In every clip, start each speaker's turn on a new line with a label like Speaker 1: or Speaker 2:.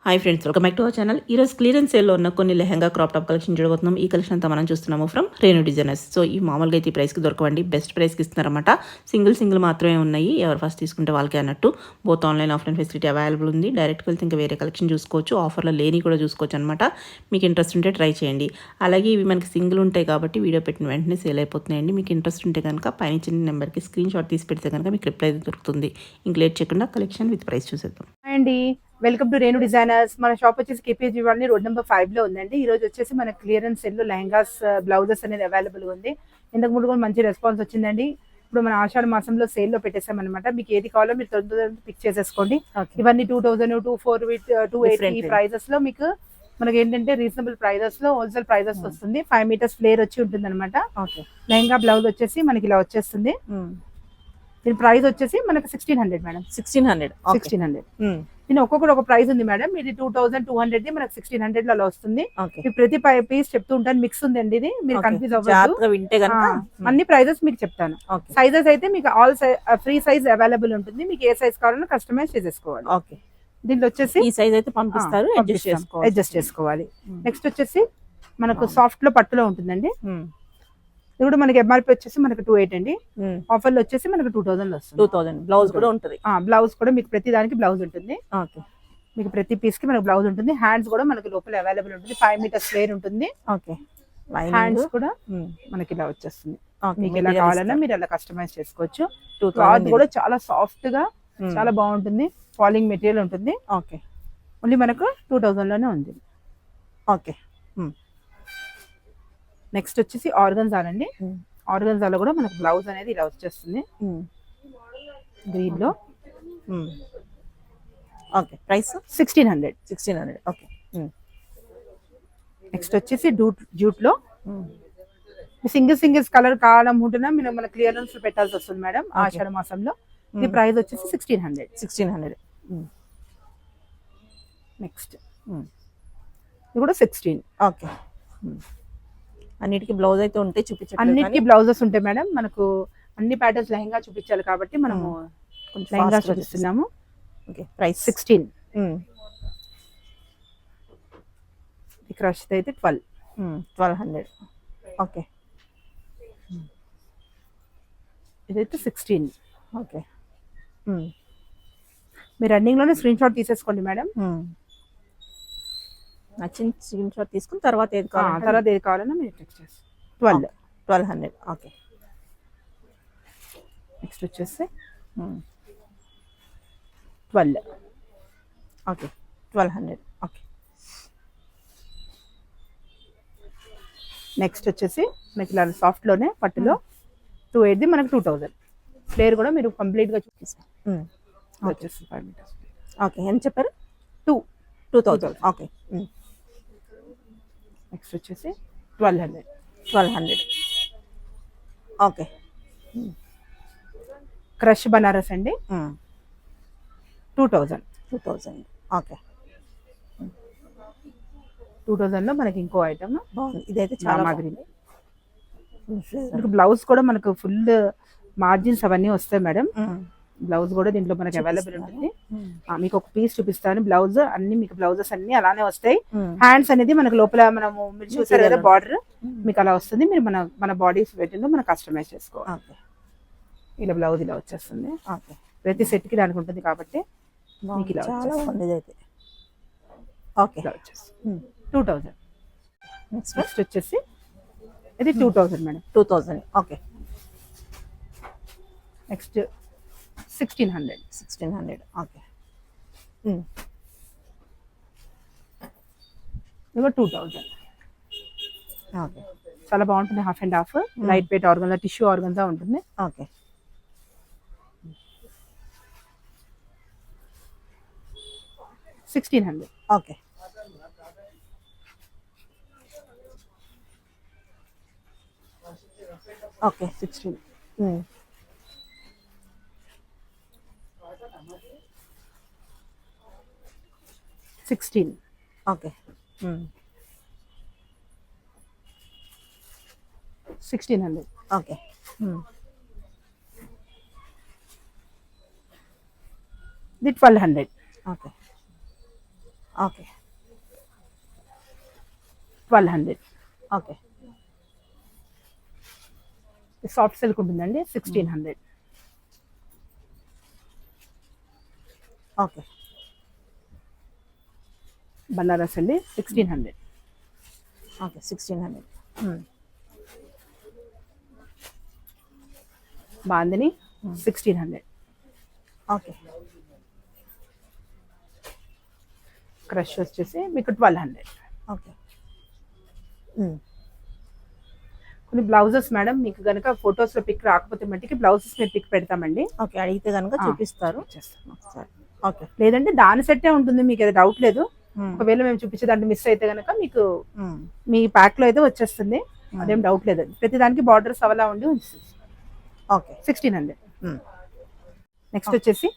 Speaker 1: Hi friends, welcome back to our channel. ఈరోజు clearance సేల్లో ఉన్న కొన్ని లెహంగా క్రాప్ టాప్ కలెక్షన్ చూడబోతున్నాం. ఈ కలెక్షన్ అంతా మనం చూస్తున్నాము ఫ్రమ్ రేణు డిజైనర్స్. సో ఈ మామూలుగా అయితే ఈ ప్రైస్కి దొరకవండి, బెస్ట్ ప్రైస్కి ఇస్తున్నారన్నమాట. సింగిల్ మాత్రమే ఉన్నాయి, ఎవరు ఫస్ట్ తీసుకుంటే వాళ్ళకే అన్నట్టు. Both online offline facility available ఉంది. డైరెక్ట్కి వెళ్తే ఇంకా వేరే కలెక్షన్ చూసుకోవచ్చు, ఆఫర్లో లేని కూడా చూసుకోవచ్చు అనమాట. మీకు ఇంట్రెస్ట్ ఉంటే ట్రై చేయండి. అలాగే ఇవి మనకి సింగిల్ ఉంటాయి కాబట్టి వీడియో పెట్టిన వెంటనే సేల్ అయిపోతున్నాయండి. మీకు ఇంట్రెస్ట్ ఉంటే కనుక పైన చిన్న నెంబర్కి స్క్రీన్ షాట్ తీసి పెడితే కనుక మీకు రిప్లై దొరుకుతుంది. ఇంక లేట్ చేయకుండా కలెక్షన్ విత్ ప్రైస్ చూసేద్దాం.
Speaker 2: అండి, వెల్కమ్ టు రేణు డిజైనర్స్. మన షాప్ వచ్చేసి కేపీజీ వాళ్ళని రోడ్ నెంబర్ 5 లో ఉందండి. ఈ రోజు వచ్చేసి మన క్లియరెన్స్ సెల్ లో లెహంగాస్ బ్లౌజెస్ అనేది అవైలబుల్ ఉంది. ఇంతకు ముందు కూడా మంచి రెస్పాన్స్ వచ్చిందండి. ఇప్పుడు మన ఆషాఢ మాసంలో సేల్ లో పెట్టేసాం అనమాట. మీకు ఏది కావాలో మీరు తొందరగా పిక్ చేసేసుకోండి. ఇవన్నీ 2000, 24 విత్ 280 ప్రైజెస్ లో మీకు మనకి ఏంటంటే రీజనబుల్ ప్రైజెస్ లో హోల్సేల్ ప్రైజెస్ వస్తుంది. 5 మీటర్స్ ఫ్లేర్ వచ్చి ఉంటుంది అనమాట. లెహంగా బ్లౌజ్ వచ్చేసి మనకి ఇలా వచ్చేస్తుంది. దీని ప్రైస్ వచ్చేసి మనకి 1600 మేడం. 1600 దీని ఒక్కొక్కటి ఒక ప్రైస్ ఉంది మేడం. ఇది 2200 మనకి 1600 లో అలా వస్తుంది. ప్రతి పీస్ చెప్తూ ఉంటాను, మిక్స్ ఉందండి. ఇది మీరు కన్ఫ్యూజ్ అవ్వద్దు, అన్ని ప్రైజెస్ మీకు చెప్తాను. సైజెస్ అయితే మీకు ఆల్ ఫ్రీ సైజ్ అవైలబుల్ ఉంటుంది. మీకు ఏ సైజ్ కావాలన్నా కస్టమైజ్ చేసేసుకోవాలి. దీంట్లో వచ్చేసి
Speaker 1: ఈ సైజ్ అయితే పంపిస్తారు,
Speaker 2: అడ్జస్ట్ చేసుకోవాలి. నెక్స్ట్ వచ్చేసి మనకు సాఫ్ట్ లో పట్టులో ఉంటుందండి. ఇది కూడా మనకి ఎంఆర్పీ వచ్చేసి మనకి 28 అండి. ఆఫర్ లో వచ్చేసి మనకి 2000 వస్తుంది.
Speaker 1: 2000 బ్లౌజ్ కూడా ఉంటుంది.
Speaker 2: బ్లౌజ్ కూడా మీకు ప్రతి దానికి బ్లౌజ్ ఉంటుంది. మీకు ప్రతి పీస్ కి మనకి బ్లౌజ్ ఉంటుంది. హ్యాండ్స్ కూడా మనకి లోపల అవైలబుల్ ఉంటుంది. 5 మీటర్స్ స్క్వేర్ ఉంటుంది. హ్యాండ్స్ కూడా మనకి ఇలా వచ్చేస్తుంది. మీకు ఎలా కావాలన్నా మీరు అలా కస్టమైజ్ చేసుకోవచ్చు. క్లాత్ కూడా చాలా సాఫ్ట్ గా చాలా బాగుంటుంది. ఫాలింగ్ మెటీరియల్ ఉంటుంది. ఓన్లీ మనకు 2000 లోనే ఉంది. నెక్స్ట్ వచ్చేసి ఆర్గన్జాల్ అండి. ఆర్గన్జాలో కూడా మనకు బ్లౌజ్ అనేది ఇలా వచ్చేస్తుంది గ్రీన్ లో.
Speaker 1: ప్రైస్
Speaker 2: 1600. నెక్స్ట్ వచ్చేసి జూట్ లో సింగిల్స్ కలర్ కావాలనుకుంటున్నా మీరు మన క్లియరెన్స్ పెట్టాల్సి వస్తుంది మేడం. ఆషాఢ మాసంలో ఇది ప్రైస్ వచ్చేసి 1600. నెక్స్ట్ ఇది కూడా 16.
Speaker 1: అన్నిటికీ బ్లౌజ్ అయితే ఉంటాయి, చూపించాలి.
Speaker 2: అన్నిటికీ బ్లౌజెస్ ఉంటాయి మేడం. మనకు అన్ని ప్యాటర్న్స్ లెహంగా చూపించాలి కాబట్టి మనము లెహంగా చూపిస్తున్నాము.
Speaker 1: ప్రైస్
Speaker 2: 16. క్రష్ అయితే
Speaker 1: 1200.
Speaker 2: ఇదైతే 16. మీరు రన్నింగ్ లోనే స్క్రీన్ షాట్ తీసేసుకోండి మేడం.
Speaker 1: నచ్చిన స్క్రీన్ షాట్ తీసుకుని తర్వాత ఏది
Speaker 2: కావాలన్నా మీరు టెక్స్ట్ చేస్తారు.
Speaker 1: 1200.
Speaker 2: నెక్స్ట్ వచ్చేసి 12.
Speaker 1: 1200.
Speaker 2: నెక్స్ట్ వచ్చేసి మనకి ఇలా సాఫ్ట్ లోనే పట్టులో 280 మనకి 2000. ఫ్లేర్ కూడా మీరు కంప్లీట్ గా చూపిస్తారు. వచ్చేసి 5 మీటర్స్.
Speaker 1: ఎంత చెప్పారు? 2000.
Speaker 2: నెక్స్ట్ వచ్చేసి 1200. క్రష్ బనారస్ అండి. 2000. 2000 లో మనకి ఇంకో ఐటమ్
Speaker 1: బాగుంది. ఇదైతే చాలా
Speaker 2: బ్లౌజ్ కూడా మనకు ఫుల్ మార్జిన్స్ అవన్నీ వస్తాయి మేడం. బ్లౌజ్ కూడా దీంట్లో మనకి అవైలబుల్ ఉంటుంది. మీకు ఒక పీస్ చూపిస్తాను. బ్లౌజ్ అన్ని మీకు బ్లౌజెస్ అన్ని అలానే వస్తాయి. హ్యాండ్స్ అనేది మనకు లోపల మనము మీరు చూసారు కదా బార్డర్ మీకు అలా వస్తుంది. మీరు మన బాడీ పెట్టిందో మనం కస్టమైజ్ చేసుకోవాలి. ఇలా బ్లౌజ్ ఇలా వచ్చేస్తుంది. ప్రతి సెట్ కి దానికి ఉంటుంది కాబట్టి మీకు ఇలా వచ్చేస్తుంది. 2000. నెక్స్ట్ వచ్చేసి ఇది 2000 మేడం.
Speaker 1: 2000.
Speaker 2: నెక్స్ట్ 1600. ఇదిగో 2000. చాలా బాగుంటుంది. Half and half light weight organza, tissue organza ఉంటుంది. 1600. 16. 16. 1600. ఇది 1200.
Speaker 3: ఓకే
Speaker 2: 1200.
Speaker 3: ఓకే
Speaker 2: సాఫ్ట్ సిల్క్ ఉంటుందండి 1600.
Speaker 3: ఓకే
Speaker 2: బనారస్ అండి 1600.
Speaker 3: ఓకే 1600.
Speaker 2: బాందిని 1600.
Speaker 3: ఓకే
Speaker 2: క్రష్ వచ్చేసి మీకు 1200.
Speaker 3: ఓకే
Speaker 2: కొన్ని బ్లౌజెస్ మేడం మీకు కనుక ఫొటోస్లో పిక్ రాకపోతే మట్టికి బ్లౌజెస్ మేము పిక్ పెడతామండి.
Speaker 3: ఓకే అడిగితే కనుక చూపిస్తారు.
Speaker 2: చేస్తాం.
Speaker 3: ఓకే
Speaker 2: లేదంటే దాని సెట్టే ఉంటుంది, మీకు ఏదో డౌట్ లేదు. ఒకవేళ మేము చూపించే దాంట్లో మిస్ అయితే కనుక మీకు మీ ప్యాక్ లో అయితే వచ్చేస్తుంది, అదేం డౌట్ లేదు. ప్రతి దానికి బార్డర్స్ అవలా ఉండి ఉంటుంది.
Speaker 3: ఓకే
Speaker 2: 1600. నెక్స్ట్ వచ్చేసి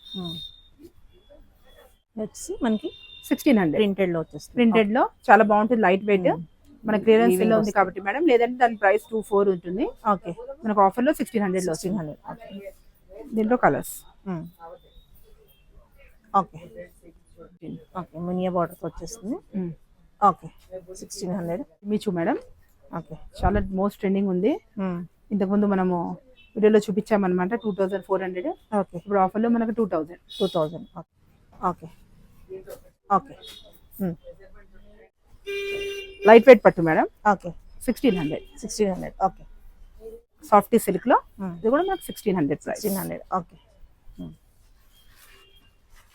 Speaker 3: మనకి
Speaker 2: 1600
Speaker 3: ప్రింటెడ్ లో వచ్చేస్తుంది.
Speaker 2: ప్రింటెడ్ లో చాలా బాగుంటుంది, లైట్ వెయిట్. మన క్లియరెన్స్
Speaker 3: Weaving
Speaker 2: లో ఉంది కాబట్టి మేడం, లేదంటే దాని ప్రైస్ 24 ఉంటుంది.
Speaker 3: ఓకే
Speaker 2: మనకు ఆఫర్ లో 1600 లో వస్తుంది.
Speaker 3: 1600. ఓకే
Speaker 2: దీంట్లో colours
Speaker 3: okay okay Muniya border వచ్చేస్తుంది. ఓకే 1600.
Speaker 2: మీచు మేడం
Speaker 3: ఓకే
Speaker 2: చాలా మోస్ట్ ట్రెండింగ్ ఉంది. ఇంతకుముందు మనము వీడియోలో చూపించామన్నమాట 2400.
Speaker 3: ఓకే
Speaker 2: ఇప్పుడు ఆఫర్లో మనకు 2000.
Speaker 3: 2000. ఓకే ఓకే
Speaker 2: లైట్ వెయిట్ పట్టు madam
Speaker 3: okay
Speaker 2: 1600.
Speaker 3: 1600. Okay
Speaker 2: softy silk లో ఇది కూడా మనకు 1600 ప్రైస్.
Speaker 3: 1600. ఓకే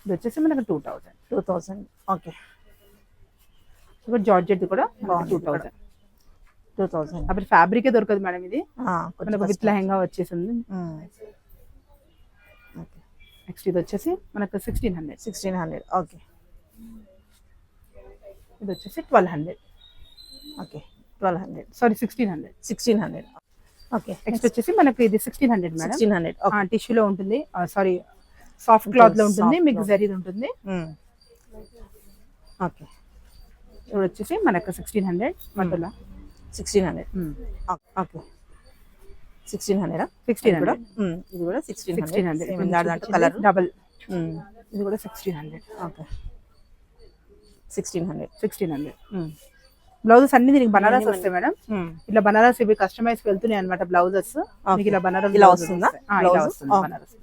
Speaker 2: ఇది వచ్చేసి మనకు 2000.
Speaker 3: 2000. ఓకే
Speaker 2: ఇప్పుడు జార్జెట్ కూడా
Speaker 3: బాగుంది.
Speaker 2: 2000.
Speaker 3: 2000.
Speaker 2: అప్పుడు ఫ్యాబ్రికే దొరకదు మేడం, ఇది మనకు విత్ లెహంగా వచ్చేసింది.
Speaker 3: ఓకే
Speaker 2: నెక్స్ట్ ఇది వచ్చేసి మనకు 1600.
Speaker 3: 1600. ఓకే
Speaker 2: ఇది వచ్చేసి 1200.
Speaker 3: ఓకే 1200.
Speaker 2: సారీ 1600.
Speaker 3: 1600. ఓకే
Speaker 2: నెక్స్ట్ వచ్చేసి మనకు ఇది 1600 మేడం.
Speaker 3: 1600. ఓకే
Speaker 2: టిష్యూలో ఉంటుంది, సారీ సాఫ్ట్ క్లాత్ లో ఉంటుంది,
Speaker 3: Soft
Speaker 2: మీకు
Speaker 3: cloth.
Speaker 2: జరీది ఉంటుంది.
Speaker 3: ఓకే
Speaker 2: ఇప్పుడు వచ్చేసి మనకు 1600 మధ్యలో
Speaker 3: 1600. ఓకే 1600.
Speaker 2: 1600.
Speaker 3: ఇది కూడా 1600.
Speaker 2: 1600
Speaker 3: కలర్
Speaker 2: డబల్. ఇది కూడా 1600.
Speaker 3: ఓకే 1600.
Speaker 2: 1600. బ్లౌజెస్ అన్ని దీనికి బనారస్ వస్తాయి మేడం. ఇట్లా బనారస్ ఇవి కస్టమైజ్ వెళ్తున్నాయి అనమాట బ్లౌజెస్. మీకు ఇలా బనారస్
Speaker 3: ఇలా
Speaker 2: blouse
Speaker 3: వస్తుందా?
Speaker 2: వస్తాయి. ఇలా
Speaker 3: Blouse?
Speaker 2: వస్తుంది బనారస్.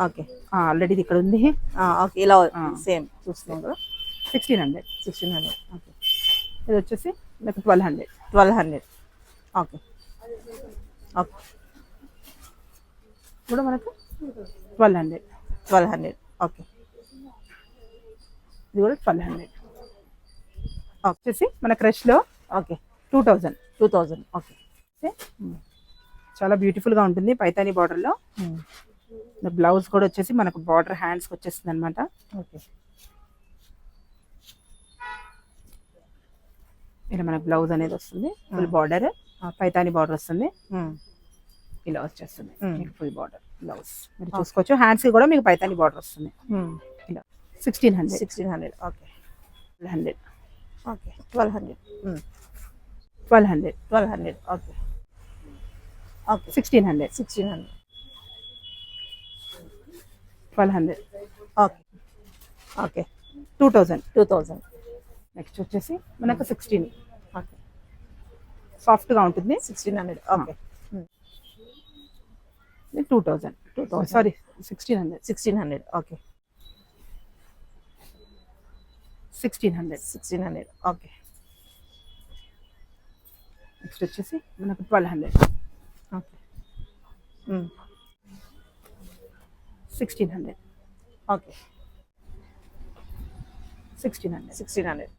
Speaker 3: ఓకే
Speaker 2: ఆల్రెడీ ఇది ఇక్కడ ఉంది.
Speaker 3: ఓకే ఇలా సేమ్ చూస్తున్నాం కదా.
Speaker 2: 1600.
Speaker 3: 1600. ఓకే
Speaker 2: ఇది వచ్చేసి మీకు 1200.
Speaker 3: 1200. ఓకే ఓకే
Speaker 2: కూడా మనకు 1200.
Speaker 3: 1200. ఓకే
Speaker 2: ఇది కూడా 1200. వచ్చేసి మన క్రష్ లో
Speaker 3: ఓకే
Speaker 2: 2000.
Speaker 3: 2000. ఓకే
Speaker 2: చాలా బ్యూటిఫుల్ గా ఉంటుంది పైతాని బార్డర్ లో. బ్లౌజ్ కూడా వచ్చేసి మనకు బార్డర్ హ్యాండ్స్ వచ్చేస్తుంది అనమాట.
Speaker 3: ఓకే
Speaker 2: ఇలా మనకు బ్లౌజ్ అనేది వస్తుంది, ఫుల్ బార్డర్ పైతాని బార్డర్ వస్తుంది, ఇలా వచ్చేస్తుంది ఫుల్ బార్డర్ బ్లౌజ్. మీరు చూసుకోవచ్చు, హ్యాండ్స్ కి కూడా మీకు పైతాని బార్డర్ వస్తుంది. ఇలా 1600.
Speaker 3: 1600. Okay
Speaker 2: 1200.
Speaker 3: Okay 1200.
Speaker 2: 1200.
Speaker 3: 1200. Okay okay
Speaker 2: 1600.
Speaker 3: 1600.
Speaker 2: 1200.
Speaker 3: Okay okay
Speaker 2: 2000.
Speaker 3: 2000.
Speaker 2: Next వచ్చేసి మనకు 16.
Speaker 3: ఓకే
Speaker 2: సాఫ్ట్ గా ఉంటుంది.
Speaker 3: 1600. Okay
Speaker 2: 2000. Sorry 1600.
Speaker 3: 1600. Okay
Speaker 2: 1600.
Speaker 3: 1600. Okay
Speaker 2: next వచ్చేసి మనకు 1200.
Speaker 3: ఓకే
Speaker 2: 1600.
Speaker 3: ఓకే
Speaker 2: 1600.
Speaker 3: 1600.